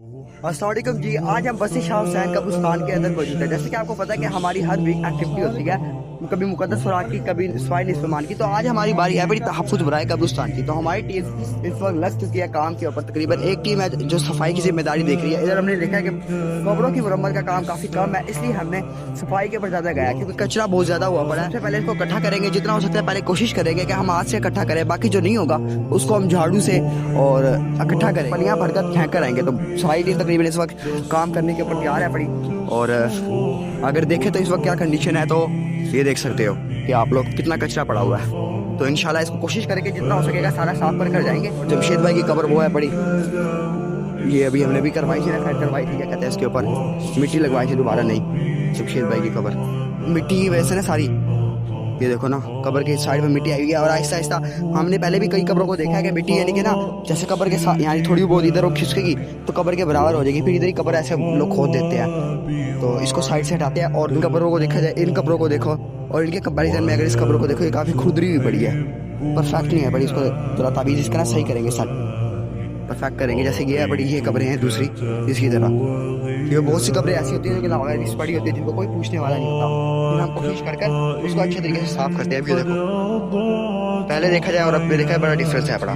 अस्सलाम वालेकुम जी। आज हम बस्ती शाह हुसैन कब्रिस्तान के अंदर मौजूद है। जैसे कि आपको पता है कि हमारी हर वीक एक्टिविटी होती है, कभी मुकद्दस खुराक की, कभी स्वाइल इस्तेमाल की। तो आज हमारी बारी है बड़ी तहफ़्फ़ुज़ बराए कब्रिस्तान की। तो हमारी टीम इस वक्त लग चुकी है काम के ऊपर। तकरीबन एक टीम है जो सफाई की जिम्मेदारी देख रही है। इधर हमने देखा है कि कब्रों की मरम्मत का काम काफ़ी कम है, इसलिए हमने सफाई के ऊपर ज़्यादा गया क्योंकि कचरा बहुत ज़्यादा हुआ पड़ा है। सबसे पहले इसको इकट्ठा करेंगे, जितना हो सकता है पहले कोशिश करेंगे कि हम हाथ से इकट्ठा करें, बाकी जो नहीं होगा उसको हम झाड़ू से और इकट्ठा करें, पलियाँ भरकर फेंक कर आएंगे। तो सफाई टीम तकरीबन इस वक्त काम करने के ऊपर तैयार है पड़ी। और अगर देखें तो इस वक्त क्या कंडीशन है, तो ये देख सकते हो कि आप लोग कितना कचरा पड़ा हुआ है। तो इंशाल्लाह इसको कोशिश करेंगे जितना हो सकेगा सारा साफ कर जाएंगे। जमशेद भाई की कब्र वो है बड़ी, ये अभी हमने भी करवाई थी ना, खैर करवाई थी, क्या कहते हैं इसके ऊपर मिट्टी लगवाई थी, दोबारा नहीं। जमशेद भाई की कब्र मिट्टी की वजह से ना सारी, ये देखो ना कब्र के साइड में मिट्टी आई हुई है। और आहिस्ता आहिस्ता हमने पहले भी कई कब्रों को देखा है कि मिट्टी यानी कि ना जैसे कब्र के साथ यानी थोड़ी बहुत इधर खिसकेगी तो कब्र के बराबर हो जाएगी, फिर इधर ही कब्र ऐसे लोग खोद देते हैं। तो इसको साइड से हटाते हैं। और इन कब्रों को देखा जाए, इन कब्रों को देखो और इनके कंपैरिजन में अगर इस कब्र को देखो, ये काफ़ी खुरदरी हुई पड़ी है, परफेक्ट नहीं है बड़ी। इसको थोड़ा ताबीज़ इसका ना सही करेंगे, सर परफेक्ट करेंगे। जैसे ये है बड़ी, ये कब्रें हैं दूसरी इसकी तरह। ये बहुत सी कब्रें ऐसी होती हैं लेकिन अगर इस बड़ी होती है जिनको कोई पूछने वाला नहीं होता। फिर हम कोशिश कर उसको अच्छे तरीके से साफ करते हैं। अभी देखो पहले देखा जाए और अब देखा है बड़ा डिफरेंस है बड़ा।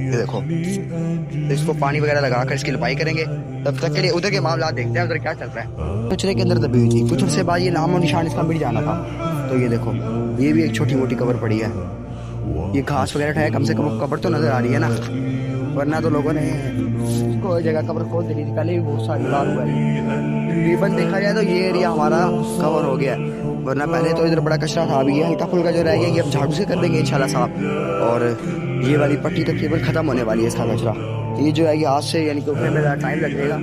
ये देखो तो इसको पानी वगैरह लगा कर इसकी लिपाई करेंगे। तब तक के लिए उधर के मामला देखते हैं उधर क्या चल रहा है। कचरे के अंदर दबी हुई थी, कुछ अर्से बाद ये नाम और निशान इसका मिट जाना था। तो ये देखो ये भी एक छोटी मोटी कब्र पड़ी है। ये घास वगैरह उठाया, कम से कम कब्र तो नजर आ रही है ना, वरना तो लोगों ने कोई जगह कब्र खोद दी थी। पहले भी बहुत सारी बार हुआ है। तकरीबन देखा जाए तो ये एरिया हमारा कवर हो गया है, वरना पहले तो इधर बड़ा कचरा था। अभी ये हल्का फुल्का जो रह गया ये अब झाड़ू से कर देंगे इंशाल्लाह साफ। और ये वाली पट्टी तकरीबन ख़त्म होने वाली है इसका कचरा। ये जो है ये आज से यानी कि उठने में टाइम लगेगा।